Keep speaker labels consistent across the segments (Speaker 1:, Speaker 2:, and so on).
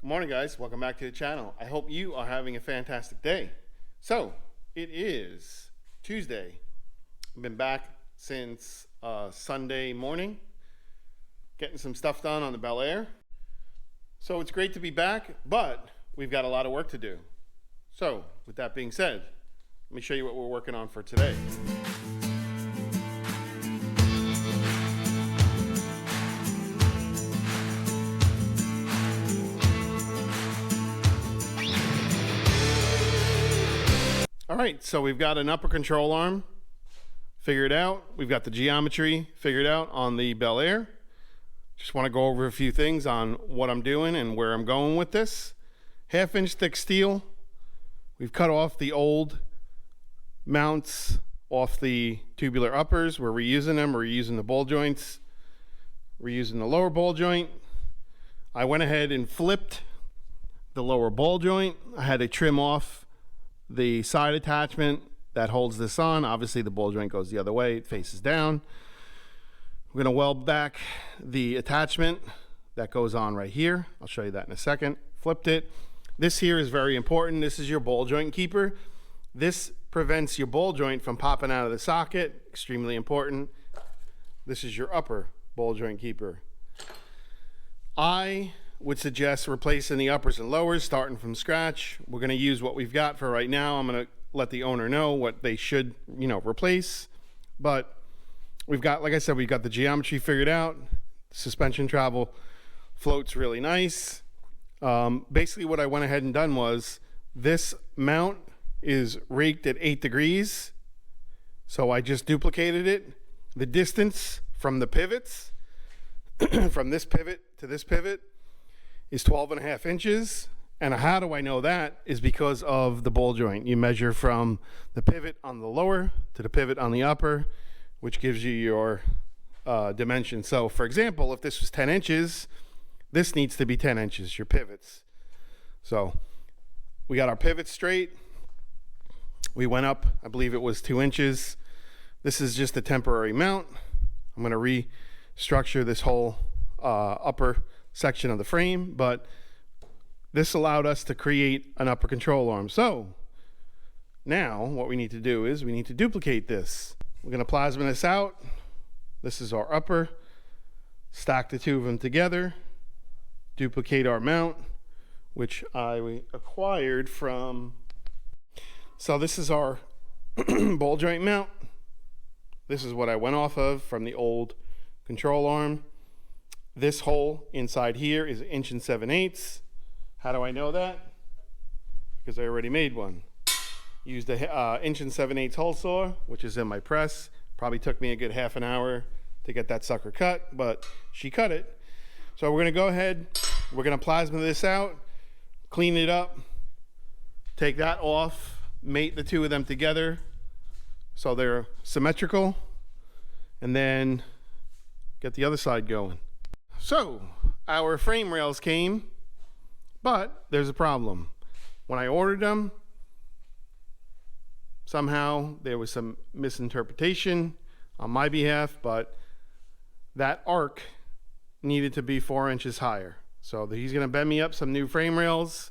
Speaker 1: Good morning, guys. Welcome back to the channel. I hope you are having a fantastic day. So it is Tuesday. I've been back since Sunday morning, getting some stuff done on the Bel Air. So it's great to be back, but we've got a lot of work to do. So with that being said, let me show you what we're working on for today. All right, so we've got an upper control arm figured out. We've got the geometry figured out on the Bel Air. Just want to go over a few things on what I'm doing and where I'm going with this. 1/2 inch thick steel. We've cut off the old mounts off the tubular uppers. We're reusing them. We're reusing the ball joints. We're using the lower ball joint. I went ahead and flipped the lower ball joint. I had to trim off the side attachment that holds this on. Obviously the ball joint goes the other way, it faces down. We're going to weld back the attachment that goes on right here. I'll show you that in a second. Flipped it. This here is very important. This is your ball joint keeper. This prevents your ball joint from popping out of the socket. Extremely important. This is your upper ball joint keeper. I would suggest replacing the uppers and lowers, starting from scratch. We're going to use what we've got for right now. I'm going to let the owner know what they should, replace. But we've got, like I said, we've got the geometry figured out. Suspension travel floats really nice. Basically what I went ahead and done was this mount is raked at 8 degrees. So I just duplicated it. The distance from the pivots, from this pivot to this pivot, is 12.5 inches. And how do I know that? Is because of the ball joint. You measure from the pivot on the lower to the pivot on the upper, which gives you your dimension. So for example, if this was 10 inches, this needs to be 10 inches, your pivots. So we got our pivots straight. We went up, I believe it was 2 inches. This is just a temporary mount. I'm going to restructure this whole upper section of the frame, but this allowed us to create an upper control arm. So now what we need to do is we need to duplicate this. We're going to plasma this out. This is our upper. Stack the two of them together. Duplicate our mount, which I acquired from. So this is our ball joint mount. This is what I went off of from the old control arm. This hole inside here is 1 7/8 inches. How do I know that? Because I already made one. Used a 1 7/8 inches hole saw, which is in my press. Probably took me a good half an hour to get that sucker cut, but she cut it. So we're going to go ahead, we're going to plasma this out, clean it up, take that off, mate the two of them together so they're symmetrical, and then get the other side going. So our frame rails came, but there's a problem. When I ordered them, somehow there was some misinterpretation on my behalf, but that arc needed to be 4 inches higher. So he's going to bend me up some new frame rails.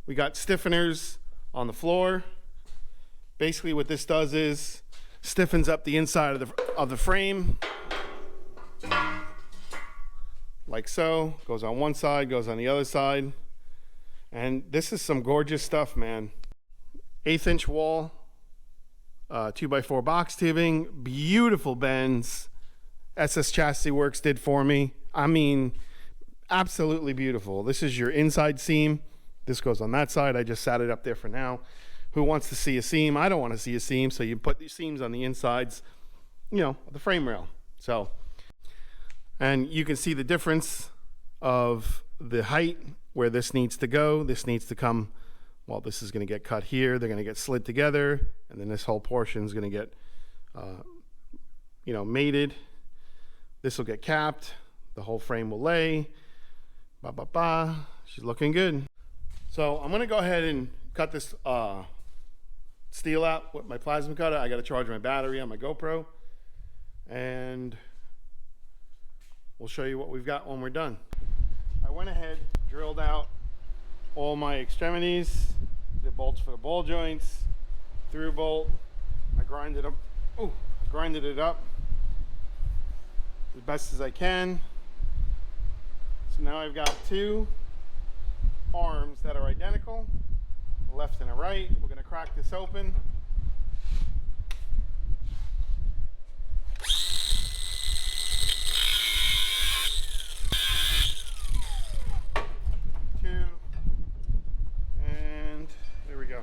Speaker 1: We got stiffeners on the floor. Basically what this does is stiffens up the inside of the frame. Like so. Goes on one side, goes on the other side. And this is some gorgeous stuff, man. 1/8 inch wall, 2x4 box tubing, beautiful bends. SS Chassis Works did for me. I mean, absolutely beautiful. This is your inside seam. This goes on that side. I just sat it up there for now. Who wants to see a seam? I don't want to see a seam, so you put these seams on the insides, of the frame rail. So, and you can see the difference of the height where this needs to go. This needs to come, well, this is going to get cut here. They're going to get slid together, and then this whole portion is going to get, mated. This will get capped. The whole frame will lay. She's looking good. So I'm going to go ahead and cut this steel out with my plasma cutter. I got to charge my battery on my GoPro, and we'll show you what we've got when we're done. I went ahead, drilled out all my extremities, the bolts for the ball joints, through bolt. I grinded up. Oh, grinded it up as best as I can. So now I've got two arms that are identical, a left and a right. We're going to crack this open. Two, and there we go.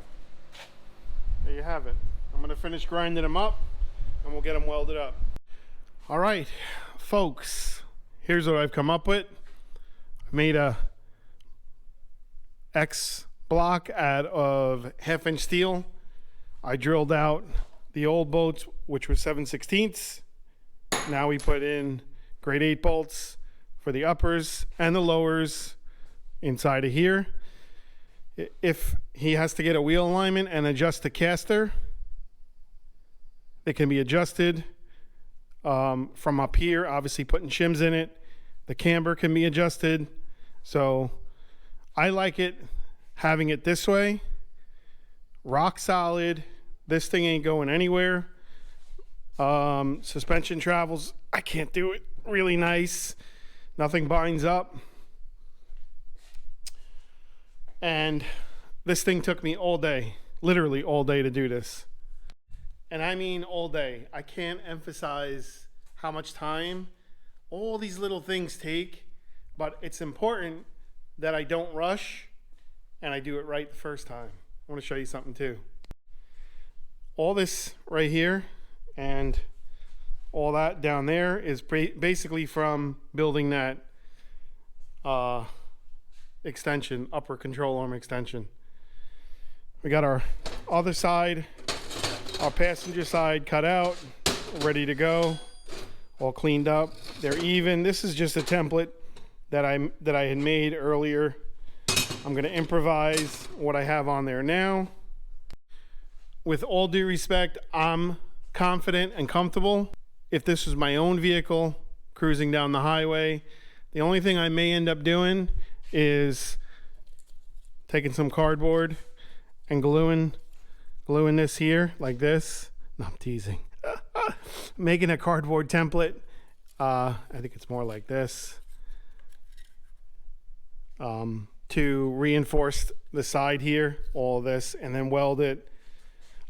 Speaker 1: There you have it. I'm going to finish grinding them up and we'll get them welded up. All right, folks, here's what I've come up with. I made a X block out of 1/2-inch steel. I drilled out the old bolts, which were 7/16. Now we put in grade 8 bolts for the uppers and the lowers inside of here. If he has to get a wheel alignment and adjust the caster, it can be adjusted from up here, obviously putting shims in it. The camber can be adjusted. So I like it having it this way, rock solid. This thing ain't going anywhere. Suspension travels, I can't do it, really nice. Nothing binds up. And this thing took me all day, literally all day to do this. And I mean all day. I can't emphasize how much time all these little things take, but it's important that I don't rush and I do it right the first time. I want to show you something too. All this right here and all that down there is basically from building that extension, upper control arm extension. We got our other side, our passenger side cut out, ready to go, all cleaned up. They're even. This is just a template that I had made earlier. I'm going to improvise what I have on there now. With all due respect, I'm confident and comfortable. If this was my own vehicle cruising down the highway, the only thing I may end up doing is taking some cardboard and gluing this here like this. No, I'm teasing. Making a cardboard template. I think it's more like this. To reinforce the side here, all this, and then weld it.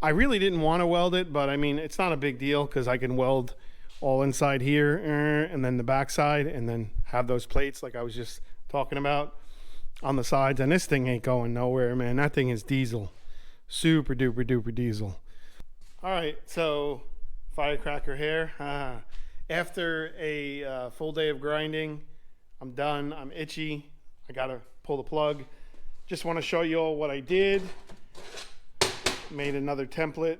Speaker 1: I really didn't want to weld it, but I mean, it's not a big deal because I can weld all inside here and then the back side and then have those plates like I was just talking about on the sides. And this thing ain't going nowhere, man. That thing is diesel. Super duper duper diesel. All right, so firecracker hair. After a full day of grinding, I'm done. I'm itchy. I gotta pull the plug. Just want to show you all what I did. Made another template.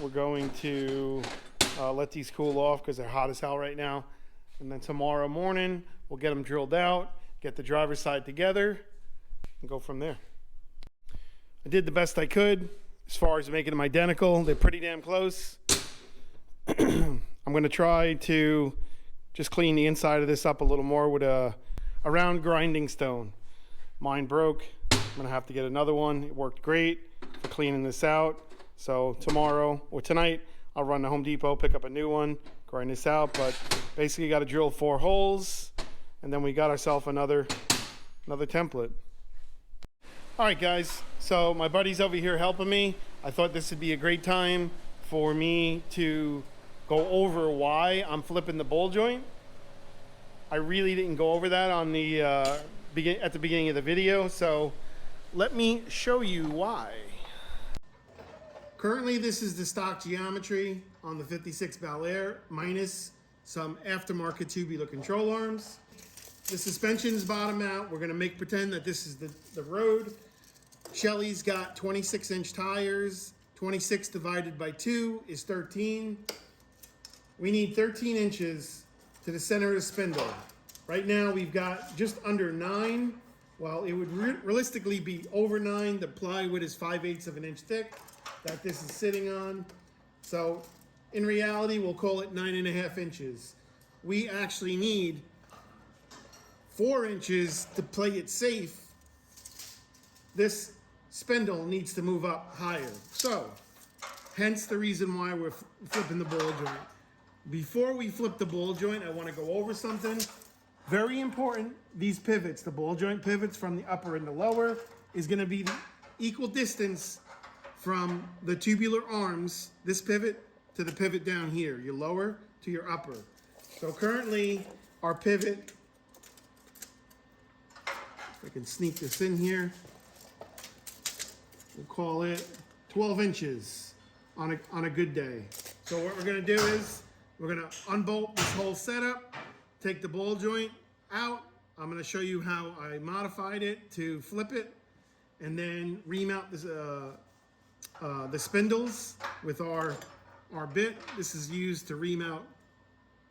Speaker 1: We're going to let these cool off because they're hot as hell right now. And then tomorrow morning, we'll get them drilled out, get the driver's side together, and go from there. I did the best I could as far as making them identical. They're pretty damn close. I'm going to try to just clean the inside of this up a little more with a round grinding stone. Mine broke. I'm going to have to get another one. It worked great for cleaning this out. So tomorrow or tonight, I'll run to Home Depot, pick up a new one, grind this out. But basically, got to drill 4 holes, and then we got ourselves another template. All right, guys. So my buddy's over here helping me. I thought this would be a great time for me to go over why I'm flipping the ball joint. I really didn't go over that on the at the beginning of the video, so let me show you why. Currently, this is the stock geometry on the 56 Bel Air, minus some aftermarket tubular control arms. The suspension's bottom out. We're gonna make pretend that this is the road. Shelly's got 26-inch tires. 26 divided by 2 is 13. We need 13 inches to the center of the spindle. Right now, we've got just under 9. Well, it would realistically be over 9. The plywood is 5/8 of an inch thick that this is sitting on. So in reality, we'll call it 9.5 inches. We actually need 4 inches to play it safe this spindle needs to move up higher. So, hence the reason why we're flipping the ball joint. Before we flip the ball joint, I want to go over something very important. These pivots, the ball joint pivots from the upper and the lower, is going to be the equal distance from the tubular arms, this pivot, to the pivot down here, your lower to your upper. So currently, our pivot, if I can sneak this in here, we'll call it 12 inches on a good day. So what we're gonna do is, we're gonna unbolt this whole setup, take the ball joint out. I'm gonna show you how I modified it to flip it, and then remount this, the spindles with our bit. This is used to remount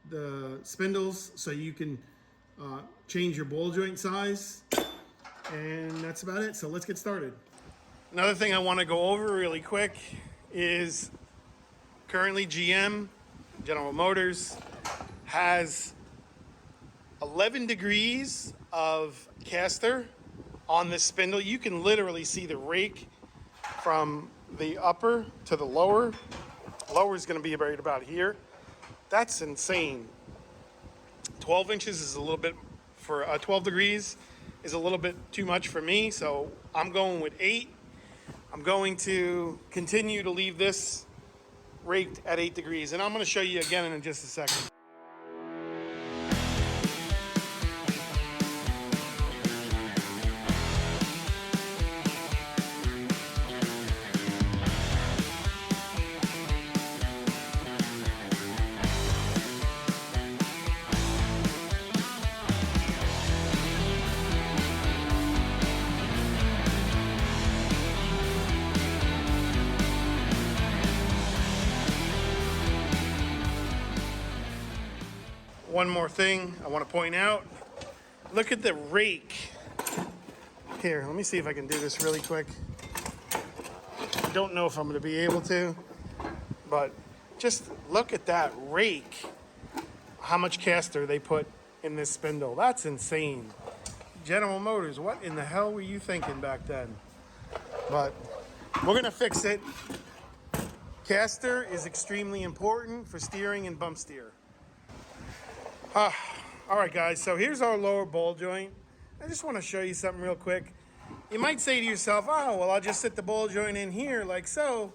Speaker 1: the spindles so you can change your ball joint size. And that's about it. So let's get started. Another thing I want to go over really quick is currently GM, General Motors, has 11 degrees of caster on this spindle. You can literally see the rake from the upper to the lower. Lower is going to be right about here. That's insane. 12 inches is a little bit, for 12 degrees is a little bit too much for me, so I'm going with 8. I'm going to continue to leave this raked at 8 degrees, and I'm going to show you again in just a second. One more thing I want to point out. Look at the rake. Here, let me see if I can do this really quick. I don't know if I'm going to be able to, but just look at that rake. How much caster they put in this spindle. That's insane. General Motors, what in the hell were you thinking back then? But we're going to fix it. Caster is extremely important for steering and bump steer. All right, guys, so here's our lower ball joint. I just want to show you something real quick. You might say to yourself, oh, well, I'll just sit the ball joint in here like so,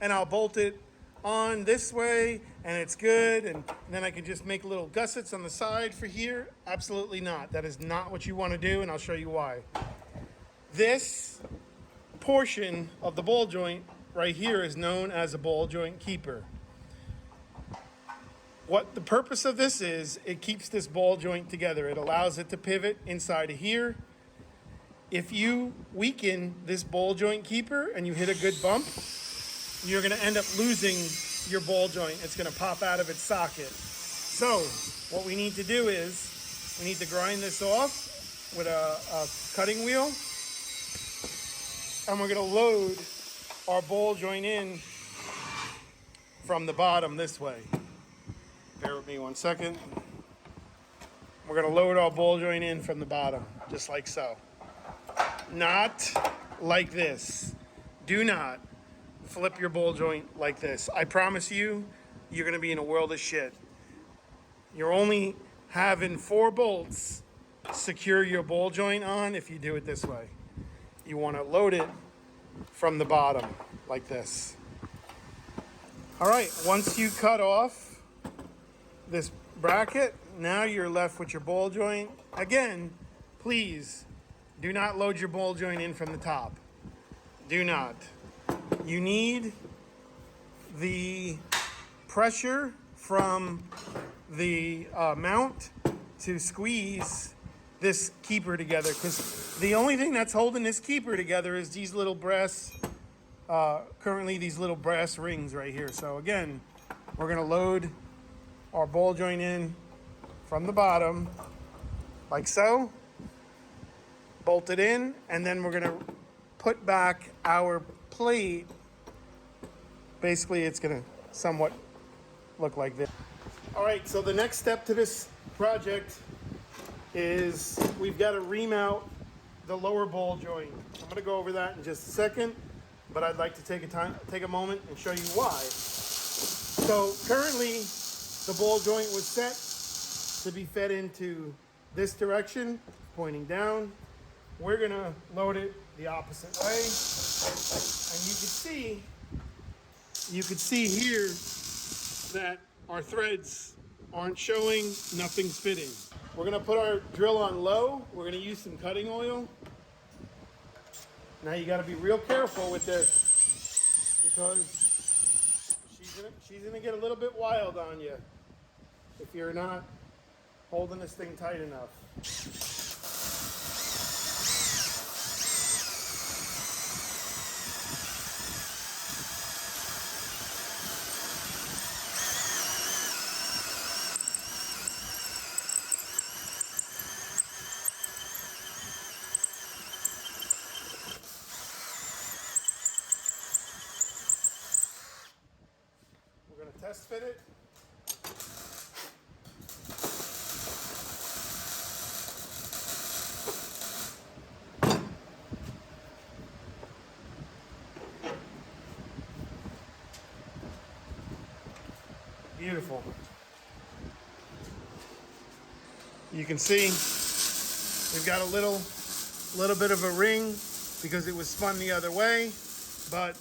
Speaker 1: and I'll bolt it on this way, and it's good, and then I can just make little gussets on the side for here. Absolutely not. That is not what you want to do, and I'll show you why. This portion of the ball joint right here is known as a ball joint keeper. What the purpose of this is, it keeps this ball joint together. It allows it to pivot inside of here. If you weaken this ball joint keeper and you hit a good bump, you're going to end up losing your ball joint. It's going to pop out of its socket. So what we need to do is we need to grind this off with a cutting wheel, and we're going to load our ball joint in from the bottom this way. Bear with me one second. We're going to load our ball joint in from the bottom, just like so. Not like this. Do not flip your ball joint like this. I promise you, you're going to be in a world of shit. You're only having 4 bolts secure your ball joint on if you do it this way. You want to load it from the bottom, like this. All right, once you cut off this bracket, now you're left with your ball joint. Again, please do not load your ball joint in from the top. Do not. You need the pressure from the mount to squeeze this keeper together, because the only thing that's holding this keeper together is these little brass, currently these little brass rings right here. So again, we're going to load our ball joint in from the bottom, like so, bolt it in, and then we're going to put back our plate. Basically, it's going to somewhat look like this. All right, so the next step to this project is we've got to remount the lower ball joint. I'm going to go over that in just a second, but I'd like to take a moment and show you why. So currently the ball joint was set to be fed into this direction, pointing down. We're going to load it the opposite way. And you can see here that our threads aren't showing, nothing's fitting. We're going to put our drill on low. We're going to use some cutting oil. Now you got to be real careful with this because she's going to get a little bit wild on you if you're not holding this thing tight enough. We're going to test fit it. Beautiful. You can see we've got a little bit of a ring because it was spun the other way, but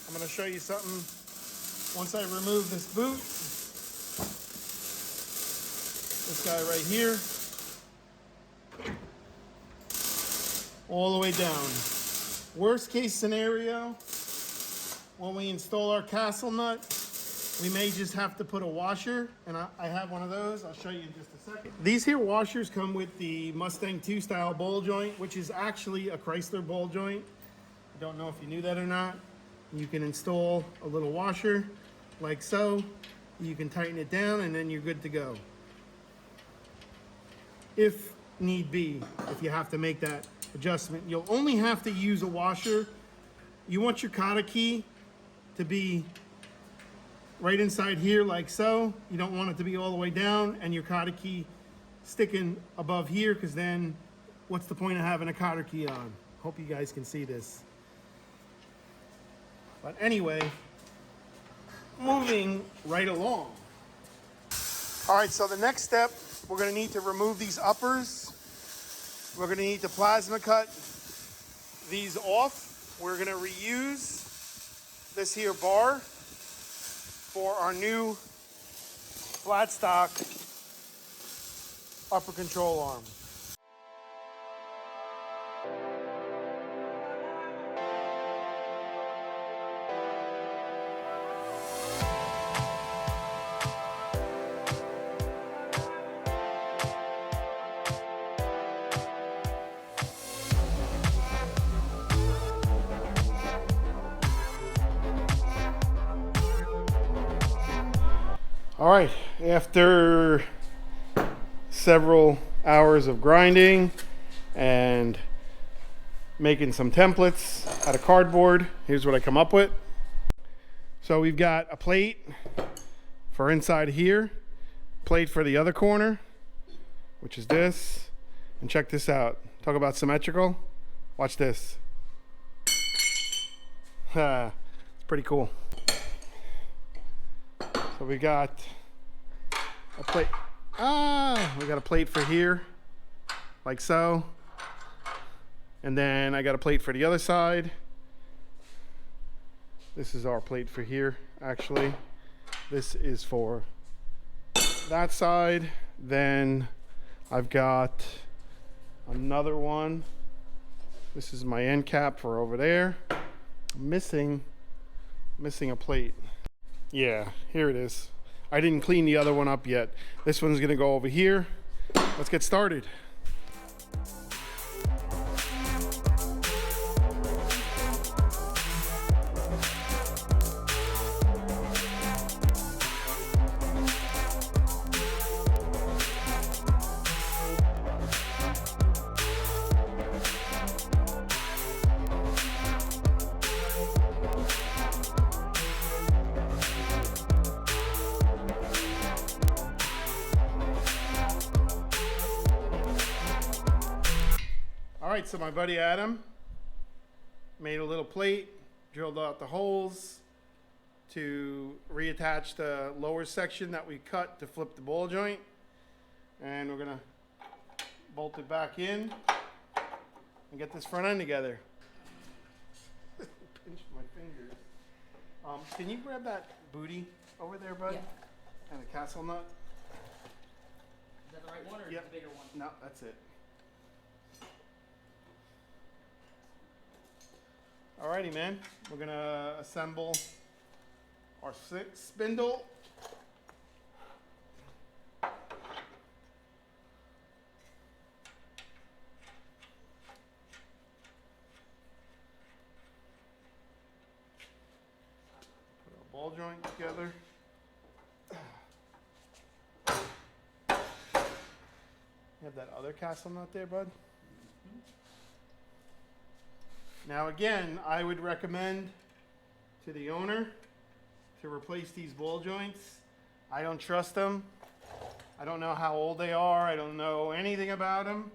Speaker 1: I'm going to show you something. Once I remove this boot, this guy right here, all the way down. Worst case scenario, when we install our castle nut, we may just have to put a washer, and I have one of those. I'll show you in just a second. These here washers come with the Mustang 2 style ball joint, which is actually a Chrysler ball joint. I don't know if you knew that or not. You can install a little washer like so. You can tighten it down and then you're good to go. If need be, if you have to make that adjustment. You'll only have to use a washer. You want your cotter key to be right inside here like so. You don't want it to be all the way down and your cotter key sticking above here, because then what's the point of having a cotter key on? Hope you guys can see this. But anyway, moving right along. All right, so the next step, we're gonna need to remove these uppers. We're gonna need to plasma cut these off. We're gonna reuse this here bar for our new flat stock upper control arm. All right, after several hours of grinding and making some templates out of cardboard, here's what I come up with. So we've got a plate for inside here, plate for the other corner, which is this, and check this out. Talk about symmetrical. Watch this. It's pretty cool. So we got a plate. We got a plate for here, like so. And then I got a plate for the other side. This is our plate for here, actually. This is for that side. Then I've got another one. This is my end cap for over there. Missing a plate. Yeah, here it is. I didn't clean the other one up yet. This one's gonna go over here. Let's get started. right, so my buddy Adam made a little plate, drilled out the holes to reattach the lower section that we cut to flip the ball joint. And we're gonna bolt it back in and get this front end together. Pinch my fingers. Can you grab that booty over there, bud?
Speaker 2: Yeah.
Speaker 1: And the castle nut?
Speaker 2: Is that the right one or
Speaker 1: Yep.
Speaker 2: the bigger one?
Speaker 1: No, that's it. Alrighty, man. We're gonna assemble our spindle. Put our ball joint together. You have that other castle nut there, bud? Now again, I would recommend to the owner to replace these ball joints. I don't trust them. I don't know how old they are. I don't know anything about them.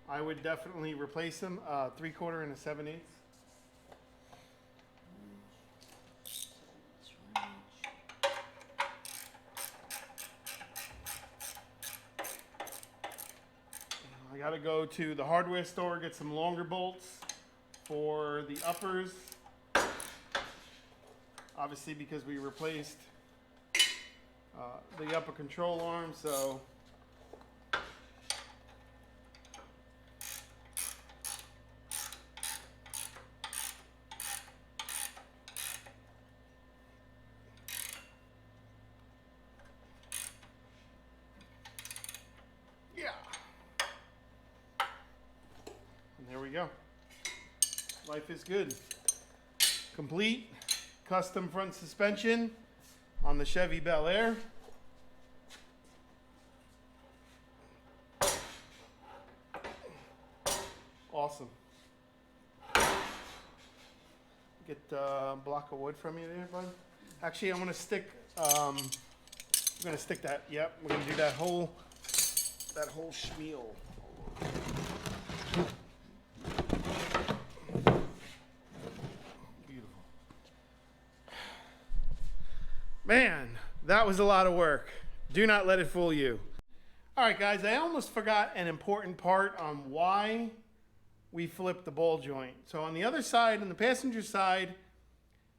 Speaker 1: I would definitely replace them. 3/4 and a 7/8. I gotta go to the hardware store, get some longer bolts for the uppers. Obviously because we replaced the upper control arm, so yeah. And there we go. Life is good. Complete custom front suspension on the Chevy Bel Air. Awesome. Get a block of wood from you there, bud. Actually, I'm gonna stick. We're gonna stick that. Yep, we're gonna do that whole schmeal. Beautiful. Man, that was a lot of work. Do not let it fool you. All right, guys, I almost forgot an important part on why we flipped the ball joint. So on the other side, on the passenger side,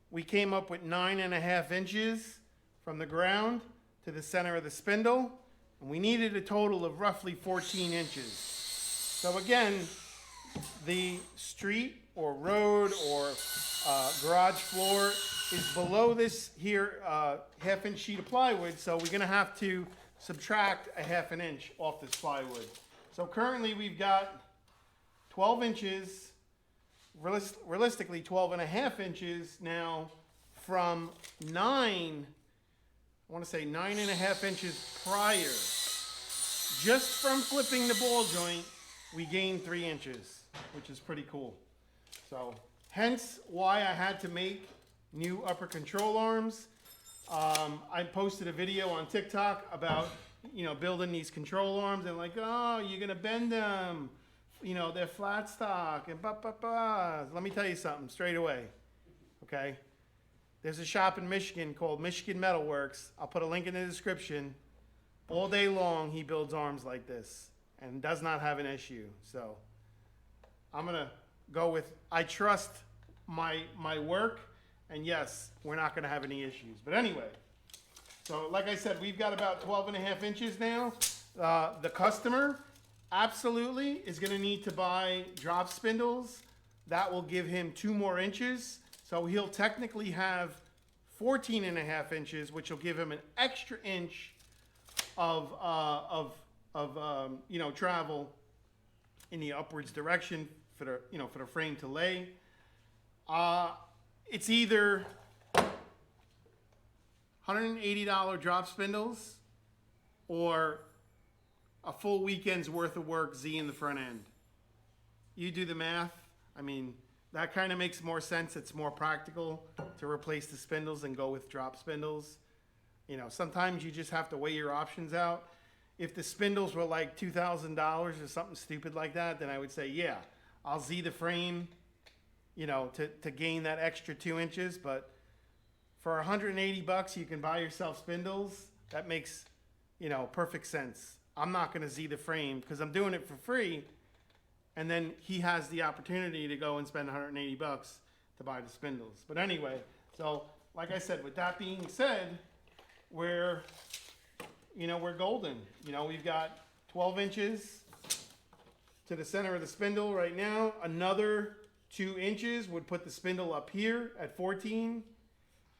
Speaker 1: we came up with 9.5 inches from the ground to the center of the spindle, and we needed a total of roughly 14 inches. So again, the street or road or garage floor is below this here 1/2 inch sheet of plywood, so we're gonna have to subtract a 1/2 inch off this plywood. So currently we've got 12 inches, realistically 12.5 inches now from 9, I want to say 9.5 inches prior. Just from flipping the ball joint, we gained 3 inches, which is pretty cool. So hence why I had to make new upper control arms. I posted a video on TikTok about, building these control arms and like, oh, you're gonna bend them. They're flat stock and Let me tell you something straight away, okay? There's a shop in Michigan called Michigan Metalworks. I'll put a link in the description. All day long, he builds arms like this and does not have an issue. So I'm gonna go with, I trust my work, and yes, we're not gonna have any issues. But anyway, so like I said, we've got about 12.5 inches now. The customer absolutely is going to need to buy drop spindles. That will give him 2 more inches. So he'll technically have 14.5 inches, which will give him an extra inch of travel in the upwards direction for the frame to lay. It's either $180 drop spindles or a full weekend's worth of work Z in the front end. You do the math. I mean, that kind of makes more sense. It's more practical to replace the spindles and go with drop spindles. Sometimes you just have to weigh your options out. If the spindles were like $2,000 or something stupid like that, then I would say, yeah, I'll Z the frame, you know, to gain that extra 2 inches. But for 180 bucks, you can buy yourself spindles. That makes, you know, perfect sense. I'm not going to Z the frame because I'm doing it for free. And then he has the opportunity to go and spend 180 bucks to buy the spindles. But anyway, so like I said, with that being said, we're golden. You know, we've got 12 inches to the center of the spindle right now. Another 2 inches would put the spindle up here at 14.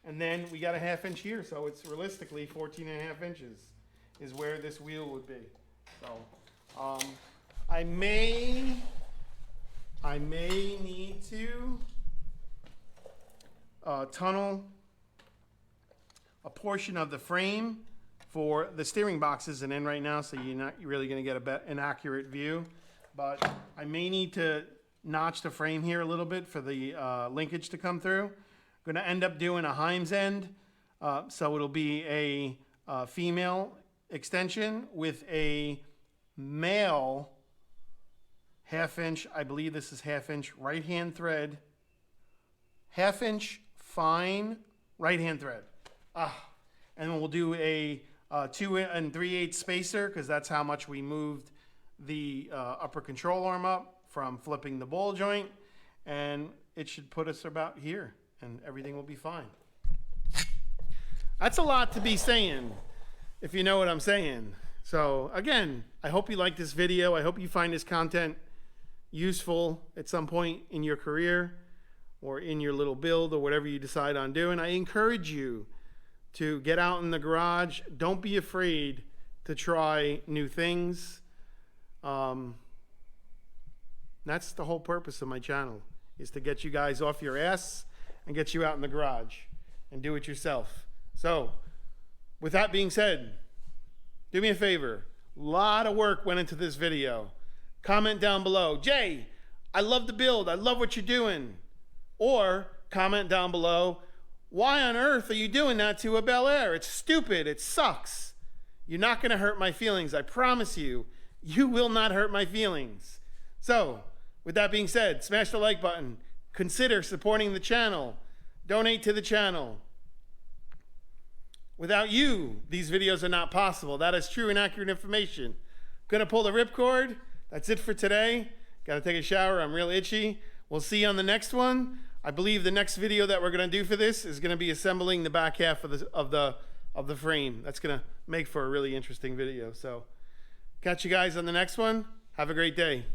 Speaker 1: And then we got a 1/2 inch here. So it's realistically 14.5 inches is where this wheel would be. So I may need to tunnel a portion of the frame for the steering box isn't in right now, so you're not really going to get an accurate view. But I may need to notch the frame here a little bit for the linkage to come through. I'm going to end up doing a Heim's end, so it'll be a female extension with a male 1/2 inch, I believe this is 1/2 inch right hand thread, 1/2 inch fine right hand thread. And we'll do a 2 3/8 spacer because that's how much we moved the upper control arm up from flipping the ball joint, and it should put us about here and everything will be fine. That's a lot to be saying, if you know what I'm saying. So again, I hope you like this video. I hope you find this content useful at some point in your career or in your little build or whatever you decide on doing. I encourage you to get out in the garage. Don't be afraid to try new things. That's the whole purpose of my channel, is to get you guys off your ass and get you out in the garage and do it yourself. So with that being said, do me a favor. A lot of work went into this video. Comment down below, Jay, I love the build. I love what you're doing. Or comment down below, why on earth are you doing that to a Bel Air? It's stupid. It sucks. You're not going to hurt my feelings. I promise you, you will not hurt my feelings. So with that being said, smash the like button. Consider supporting the channel. Donate to the channel. Without you, these videos are not possible. That is true and accurate information. Gonna pull the ripcord. That's it for today. Gotta take a shower. I'm real itchy. We'll see you on the next one. I believe the next video that we're gonna do for this is gonna be assembling the back half of the frame. That's gonna make for a really interesting video. So catch you guys on the next one. Have a great day.